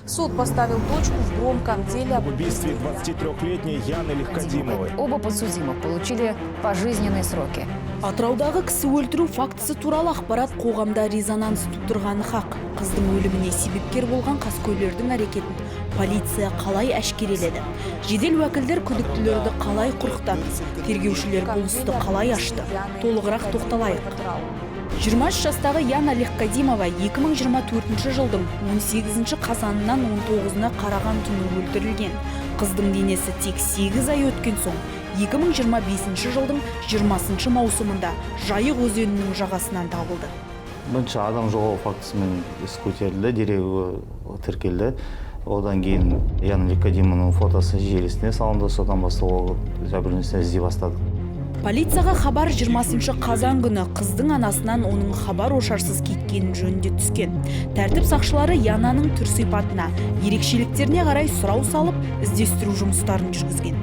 Суд поставил точку в громком деле об убийстве 23-летней Яны Легкодимовой. Оба подсудимых получили пожизненные сроки. Атыраудағы кісі өлтіру фактісі туралы ақпарат қоғамда резонанс тудырғаны хақ. Қыздың өліміне себепкер болған қаскөйлердің әрекетін полиция қалай әшкереледі? Жедел уәкілдер күдіктілерді қалай құрықтады? Тергеушілер бұл істі қалай ашты? Толығырақ тоқталайық. 23 жастағы Яна Легкодимова 2024 жылдың 18 қазанынан 19-на қараған түні өлтірілген. Қыздың денесі тек 8 ай өткен соң 2025 жылдың 20 маусымында Жайық өзенінің жағасынан табылды. Бірінші адам жоғалу фактісімен іс көтерілді, дереу тіркелді. Одан кейін Яна Легкодимованың фотосы желісіне салынды, содан бастап ол жәбірленушіні іздей бастады. Полицияға хабар 20 қазан күні қыздың анасынан оның хабар ошарсыз кеткенін жөнінде түскен. Тәртіп сақшылары Янаның түр-сипатына, ерекшеліктеріне қарай сұрау салып, іздестіру жұмыстарын жүргізген.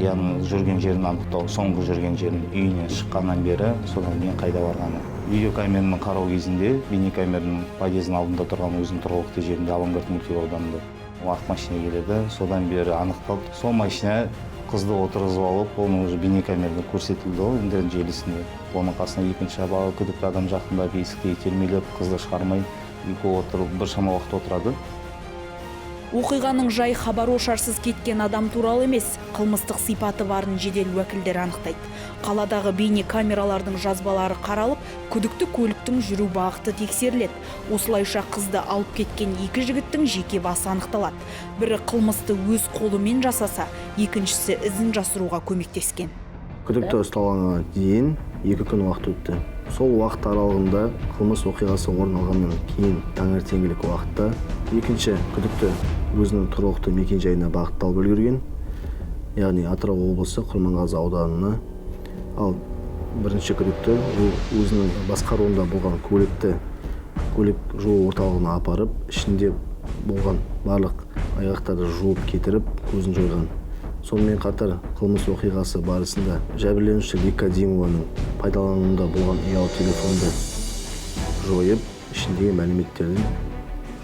Яның жүрген жерін анықтау, соңғы жүрген жерін үйінен шыққаннан бері, содан кейін қайда барғаны. Видеокамераның қарау кезінде, бейнекамераның подъездің алдында тұрған өзінің тұрғылықты жерінде Авангард мөлтек ақ машина келеді, содан бері анықталды. Сол машина қызды отырғызып алып, оның уже бейнекамерада көрсетілді ол интернет желісінде. Оның қасына екінші күдікті адам жақындап есікті итермелеп, қызды шығармай, үйге отырып біршама уақыт отырады. Оқиғаның жай хабар ошарсыз кеткен адам туралы емес, қылмыстық сипаты барын жедел уәкілдер анықтайды. Қаладағы бейне камералардың жазбалары қаралып, күдікті көліктің жүру бағыты тексеріледі. Осылайша қызды алып кеткен екі жігіттің жеке басы анықталады. Бірі қылмысты өз қолымен жасаса, екіншісі ізін жасыруға көмектескен. Күдікті ұсталғанға дейін 2 күн уақыт өтті. Сол уақыт аралығында қылмыс оқиғасы орын алғаннан кейін таңертеңгілік уақытта екінші күдікті өзінің тұрғылықты мекен-жайына бағытталып үлгерген, яғни Атырау облысы Құрманғазы ауданына. Ал бірінші күдікті өзінің басқаруында болған көлік жуу орталығына апарып, ішінде болған барлық айғақтарды жуып кетіріп, көзін жойған. Сонымен қатар қылмыс оқиғасы барысында жәбірленуші Легкодимованың пайдалануында болған ұялы телефонды жойып, ішіндегі мәліметтерді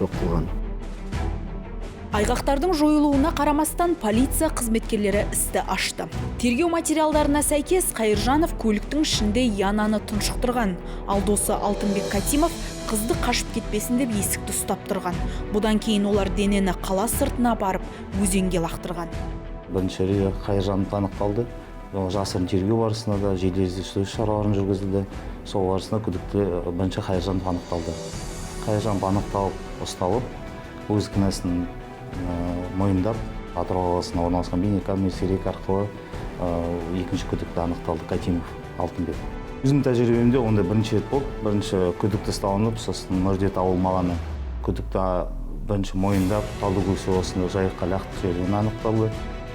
жоқ қылған. Айғақтардың жойылуына қарамастан полиция қызметкерлері істі ашты. Тергеу материалдарына сәйкес Қайыржанов көліктің ішінде Янаны тұншықтырған, ал досы Алтынбек Катимов қызды қашып кетпесін деп есікті ұстап тұрған. Бұдан кейін олар денені қала сыртына барып, өзенге лақтырған. Бірінші рет Қайыржанов анықталды. Жасырын тергеу барысында да жедел іздестіру шараларын жүргізілді. Сол барысында күдікті бірінші Қайыржанов анықталды. Қайыржанов анықталып, ұсталып, өз кінәсін мойындап, Атырау қаласына орналасқан бейнекамера арқылы екінші күдікті анықталды, Катимов Алтынбек. Өзімнің тәжірибемде онда бірінші рет болып, бірінші күдікті ұсталынып, сосын мүрде табылмағаны. Күдікті бірінші мойындап, Талдыкөл селосында Жайыққа лақтырылғаны анықталды.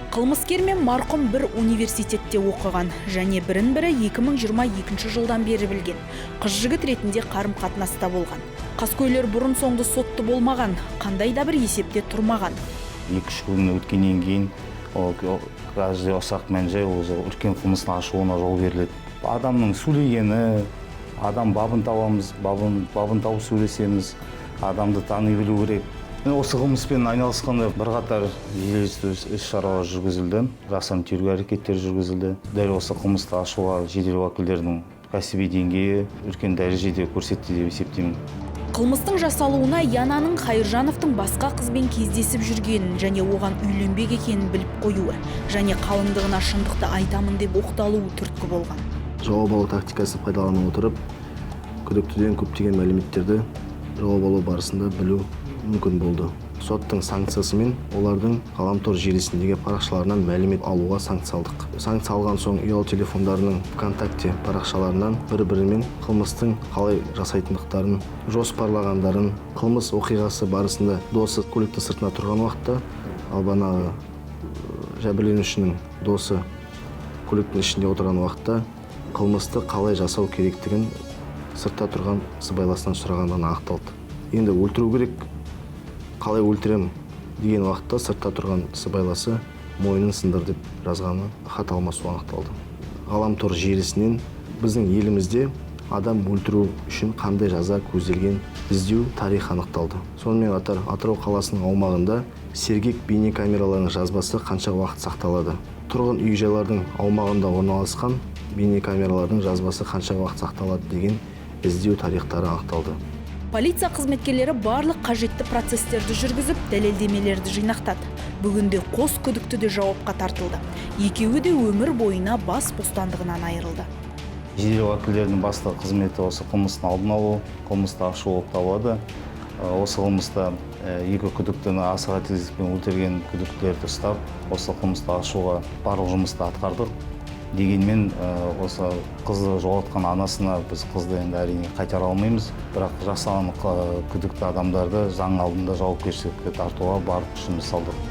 Қылмыскер мен марқұм бір университетте оқыған, және бірін-бірі 2022 жылдан бері білген. Қыз жігіт ретінде қарым-қатынаста болған. Қаскөйлер бұрын соңды сотты болмаған, қандай да бір есепте тұрмаған. 2-3 күн өткеннен кейін каждый ұсақ мән-жай үлкен қылмыстың ашылуына жол беріледі. Адамның сөйлегені, адам бабын табамыз, бабын тауып сөйлесеміз, адамды тани білу керек. Осы қылмыспен айналысқанда бірқатар жедел іс-шаралар жүргізілді, жасырын тергеу әрекеттері жүргізілді. Дәл осы қылмысты ашуға жедел уәкілдердің кәсіби деңгейі үлкен дәрежеде көрсетті деп есептеймін. Қылмыстың жасалуына Янаның Қайыржановтың басқа қызбен кездесіп жүргенін және оған үйленбек екенін біліп қоюы, және қалыңдығына шындықты айтамын деп оқталуы түрткі болған. Жауап алу тактикасы пайдалана отырып, күдіктіден көптеген мәліметтерді жауап алу барысында білу мүмкін болды. Соттың санкциясымен олардың ғаламтор желісіндегі парақшаларынан мәлімет алуға санкция алдық. Санкция алған соң ұялы телефондарының ВКонтакте парақшаларынан бір-бірімен қылмыстың қалай жасайтындықтарын, жоспарлағандарын, қылмыс оқиғасы барысында досы көліктің сыртына тұрған уақытта, ал банағы жәбірленушінің досы көліктің ішінде отырған уақытта қылмысты қалай жасау керектігін сыртта тұрған сыбайласынан сұрағандан анықталды. Енді өлтіру керек, қалай өлтірем деген уақытта сыртта тұрған сыбайласы мойнын сындыр деп жазғаны хат алмасу анықталды. Ғаламтор желісінен біздің елімізде адам өлтіру үшін қандай жаза көзделген іздеу тарих анықталды. Сонымен қатар Атырау қаласының аумағында сергек бейнекамераларының жазбасы қанша уақыт сақталады. Тұрғын үй-жайлардың аумағында орналасқан бейнекамералардың жазбасы қанша уақыт сақталады деген іздеу тарихтары анықталды. Полиция қызметкерлері барлық қажетті процесстерді жүргізіп, дәлелдемелерді жинақтады. Бүгінде қос күдікті де жауапқа тартылды. Екеуі де өмір бойына бас бостандығынан айырылды. Жедел уәкілдерінің басты қызметі осы қылмыстың алдын алу, қылмысты ашу болып табылады. Осы қылмыста екі күдіктіні асыға тезікпен өлтірген күдіктілерді ұстап, осы қылмысты ашуға барлық жұмысты атқардық. Дегенмен осы қызды жоғалтқан анасына біз қызды енді әрине қайтара алмаймыз. Бірақ жасаған күдікті адамдарды заң алдында жауапкершілікке тартуға барлық күшімізді салдық.